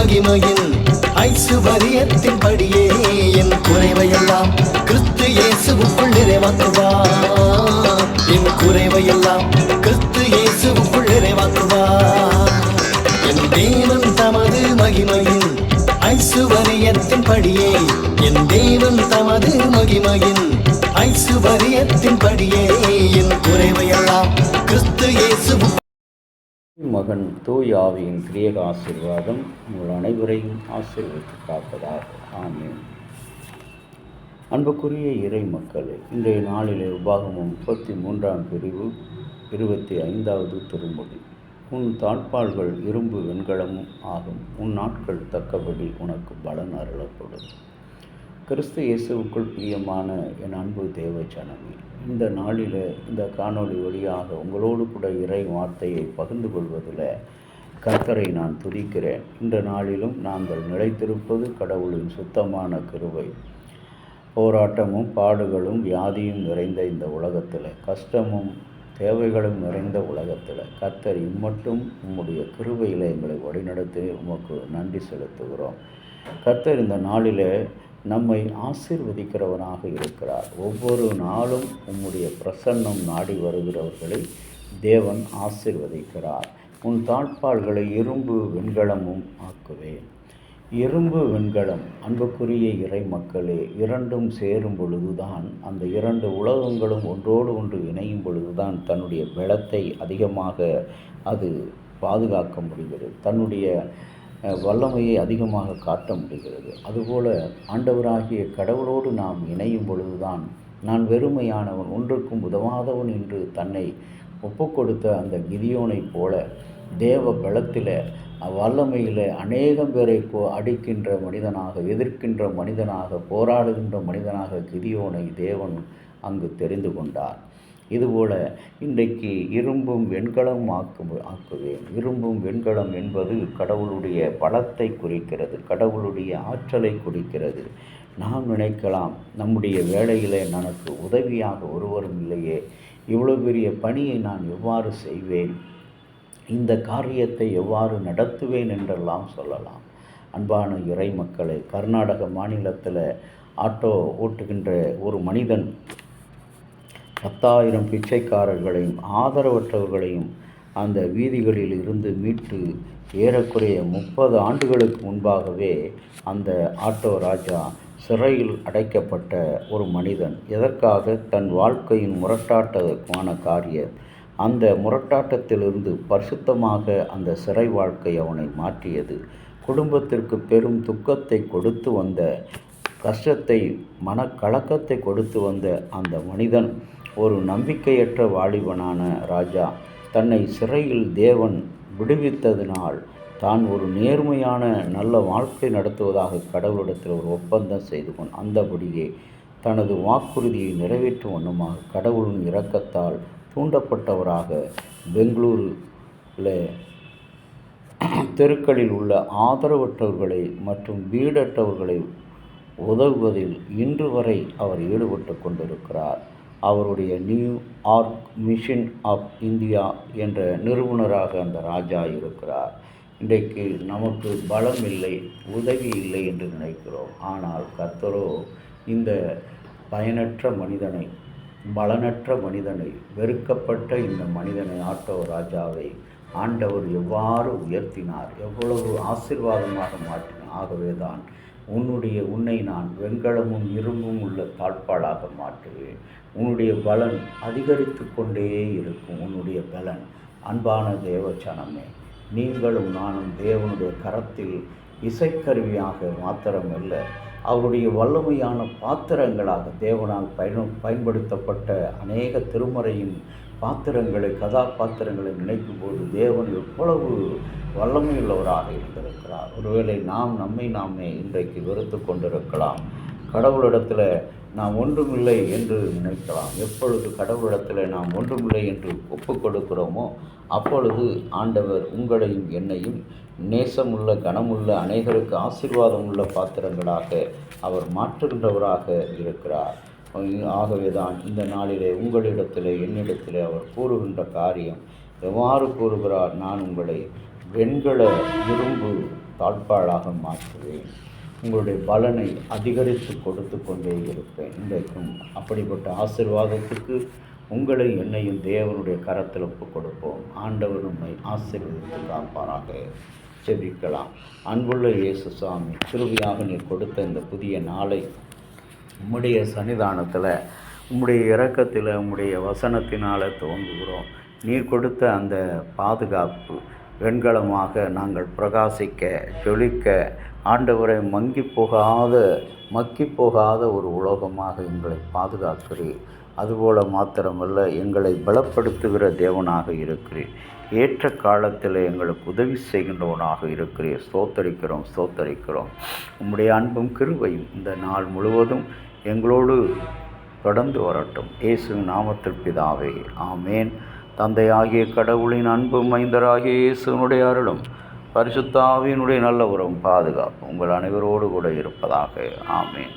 மகிமையின் ஐசுவரியத்தின் படியே என் குறைவையெல்லாம் கிறிஸ்து இயேசுவுக்குள் நிறைவாக்குவார். என் குறைவையெல்லாம் கிறிஸ்து இயேசுவுக்குள் நிறைவாக்குவார். என் தேவன் தமது மகிமையின் ஐசுவரியத்தின் படியே, என் தேவன் தமது மகிமையின் ஐசுவரியத்தின் படியே என் குறைவையெல்லாம் கிறிஸ்து இயேசுவுக்குள். மகன் தூய் ஆவியின் கிரியக ஆசீர்வாதம் உங்கள் அனைவரையும் ஆசீர்வதித்து காப்பதாக. ஆமென். அன்புக்குரிய இறை மக்களே, இன்றைய நாளிலே உபாகமம் 33ஆம் பிரிவு 25வது திருமொழி. உன் தாழ்பாள்கள் இரும்பு வெண்கலமும் ஆகும், உன் நாட்கள் தக்கபடி உனக்கு பலன் அருளப்படும். கிறிஸ்து இயேசுவுக்குள் பிரியமான என் அன்பு தேவ ஜனமே, இந்த நாளில் இந்த காணொளி வழியாக உங்களோடு கூட இறை வார்த்தையை பகிர்ந்து கொள்வதில் கர்த்தரை நான் துதிக்கிறேன். இந்த நாளிலும் நாங்கள் நிலைத்திருப்பது கடவுளின் சுத்தமான கிருபை. போராட்டமும் பாடுகளும் வியாதியும் நிறைந்த இந்த உலகத்தில், கஷ்டமும் தேவைகளும் நிறைந்த உலகத்தில் கர்த்தர் இம்மட்டும் உம்முடைய கிருபையில் எங்களை வழிநடத்தி உமக்கு நன்றி செலுத்துகிறோம். கர்த்தர் இந்த நாளில் நம்மை ஆசீர்வதிக்கிறவனாக இருக்கிறார். ஒவ்வொரு நாளும் உம்முடைய பிரசன்னம் நாடி வருகிறவர்களை தேவன் ஆசீர்வதிக்கிறார். உன் தாழ்பாள்களை இரும்பு வெண்கலமும் ஆக்குவேன். இரும்பு வெண்கலம், அன்புக்குரிய இறை மக்களே, இரண்டும் சேரும் பொழுதுதான், அந்த இரண்டு உலகங்களும் ஒன்றோடு ஒன்று இணையும் பொழுதுதான் தன்னுடைய பலத்தை அதிகமாக அது பாதுகாக்க முடிகிறது, தன்னுடைய வல்லமையை அதிகமாக காட்ட முடிகிறது. அதுபோல ஆண்டவராகிய கடவுளோடு நாம் இணையும் பொழுதுதான், நான் வெறுமையானவன், ஒன்றுக்கும் உதவாதவன் என்று தன்னை ஒப்புக்கொடுத்த அந்த கிதியோனைப் போல தேவ பலத்தில் வல்லமையில் அநேகம் பேரை அடிக்கின்ற மனிதனாக, எதிர்க்கின்ற மனிதனாக, போராடுகின்ற மனிதனாக கிதியோனை தேவன் அங்கு தெரிந்து கொண்டார். இதுபோல இன்றைக்கு இரும்பும் வெண்கலம் ஆக்குவேன். இரும்பும் வெண்கலம் என்பது கடவுளுடைய பலத்தை குறிக்கிறது, கடவுளுடைய ஆற்றலை குறிக்கிறது. நாம் நினைக்கலாம், நம்முடைய வேலையில் எனக்கு உதவியாக ஒருவரும் இல்லையே, இவ்வளோ பெரிய பணியை நான் எவ்வாறு செய்வேன், இந்த காரியத்தை எவ்வாறு நடத்துவேன் என்றெல்லாம் சொல்லலாம். அன்பான இறை மக்களே, கர்நாடக மாநிலத்தில் ஆட்டோ ஓட்டுகின்ற ஒரு மனிதன் 10,000 பிச்சைக்காரர்களையும் ஆதரவற்றவர்களையும் அந்த வீதிகளில் இருந்து மீட்டு ஏறக்குறைய 30 ஆண்டுகளுக்கு முன்பாகவே அந்த ஆட்டோ ராஜா சிறையில் அடைக்கப்பட்ட ஒரு மனிதன். எதற்காக? தன் வாழ்க்கையின் முரட்டாட்டமான காரியம். அந்த முரட்டாட்டத்திலிருந்து பரிசுத்தமாக அந்த சிறை வாழ்க்கை அவனை மாற்றியது. குடும்பத்திற்கு பெரும் துக்கத்தை கொடுத்து வந்த, கஷ்டத்தை, மனக்கலக்கத்தை கொடுத்து வந்த அந்த மனிதன், ஒரு நம்பிக்கையற்ற வாலிபனான ராஜா, தன்னை சிறையில் தேவன் விடுவித்ததினால் தான் ஒரு நேர்மையான நல்ல வாழ்க்கை நடத்துவதாக கடவுளிடத்தில் ஒரு ஒப்பந்தம் செய்து கொண்டு, அந்தபடியே தனது வாக்குறுதியை நிறைவேற்றும் வண்ணமாக கடவுளின் இரக்கத்தால் தூண்டப்பட்டவராக பெங்களூரில் தெருக்களில் உள்ள ஆதரவற்றவர்களை மற்றும் வீடற்றவர்களை உதவுவதில் இன்று வரை அவர் ஈடுபட்டு கொண்டிருக்கிறார். அவருடைய நியூயார்க் மிஷன் ஆஃப் இந்தியா என்ற நிறுவனராக அந்த ராஜா இருக்கிறார். இன்றைக்கு நமக்கு பலம் இல்லை, உதவி இல்லை என்று நினைக்கிறோம். ஆனால் கர்த்தரோ இந்த பயனற்ற மனிதனை, பலனற்ற மனிதனை, வெறுக்கப்பட்ட இந்த மனிதனை, ஆட்டோ ராஜாவை ஆண்டவர் எவ்வாறு உயர்த்தினார், எவ்வளவு ஆசீர்வாதமாக மாற்றினார். ஆகவேதான் உன்னை நான் வெண்கலமும் இரும்பும் உள்ள தாழ்பாளாக மாற்றுவேன். உன்னுடைய பலன் அதிகரித்து கொண்டே இருக்கும். உன்னுடைய பலன். அன்பான தேவச்சனமே, நீங்களும் நானும் தேவனுடைய கரத்தில் இசைக்கருவியாக மாத்திரமல்ல, அவருடைய வல்லமையான பாத்திரங்களாக தேவனால் பயன்படுத்தப்பட்ட அநேக திருமறையின் பாத்திரங்களை, கதாபாத்திரங்களை நினைக்கும் போது தேவன் எவ்வளவு வல்லமையுள்ளவராக இருந்திருக்கிறார். ஒருவேளை நாமே இன்றைக்கு வெறுத்து கொண்டிருக்கலாம். கடவுளிடத்தில் நாம் ஒன்றுமில்லை என்று நினைக்கலாம். எப்பொழுது கடவுளிடத்தில் நாம் ஒன்றுமில்லை என்று ஒப்புக் கொடுக்கிறோமோ அப்பொழுது ஆண்டவர் உங்களையும் என்னையும் நேசமுள்ள, கனமுள்ள, அநேகருக்கு ஆசீர்வாதம் உள்ள பாத்திரங்களாக அவர் மாற்றுகின்றவராக இருக்கிறார். ஆகவே தான் இந்த நாளிலே உங்களிடத்தில், என்னிடத்தில் அவர் கூறுகின்ற காரியம் எவ்வாறு கூறுகிறார்? நான் உங்களை வெண்கல இரும்பு தாழ்ப்பாளாக மாற்றுவேன். உங்களுடைய பலனை அதிகரித்து கொடுத்து கொண்டே இருப்பேன். இன்றைக்கும் அப்படிப்பட்ட ஆசீர்வாதத்துக்கு உங்களை என்னையும் தேவனுடைய கரத்தில் ஒப்புக் கொடுப்போம். ஆண்டவர் நம்மை ஆசீர்வதித்து காப்பாராக. ஜெபிக்கலாம். அன்புள்ள இயேசு சுவாமி, கிருபையாக நீர் கொடுத்த இந்த புதிய நாளை உம்முடைய சன்னிதானத்தில், உம்முடைய இரக்கத்தில், உம்முடைய வசனத்தினால் துவங்குகிறோம். நீர் கொடுத்த அந்த பாதுகாப்பு வெண்கலமாக நாங்கள் பிரகாசிக்க, ஜொலிக்க, ஆண்டவரை மக்கி போகாத ஒரு உலோகமாக எங்களை பாதுகாக்கிறீர். அதுபோல் மாத்திரமல்ல, எங்களை பலப்படுத்துகிற தேவனாக இருக்கிறீர். ஏற்ற காலத்தில் எங்களுக்கு உதவி செய்கின்றவனாக இருக்கிறீர். ஸ்தோத்தரிக்கிறோம். உம்முடைய அன்பும் கிருபையும் இந்த நாள் முழுவதும் எங்களோடு தொடர்ந்து வரட்டும். இயேசுவின் நாமத்தில் பிதாவே, ஆமேன். தந்தையாகிய கடவுளின் அன்பும் மைந்தராகிய இயேசுவினுடைய அருளும் பரிசுத்த ஆவியினுடைய நல்ல உறவும் பாதுகாப்பு உங்கள் அனைவரோடு கூட இருப்பதாக. ஆமேன்.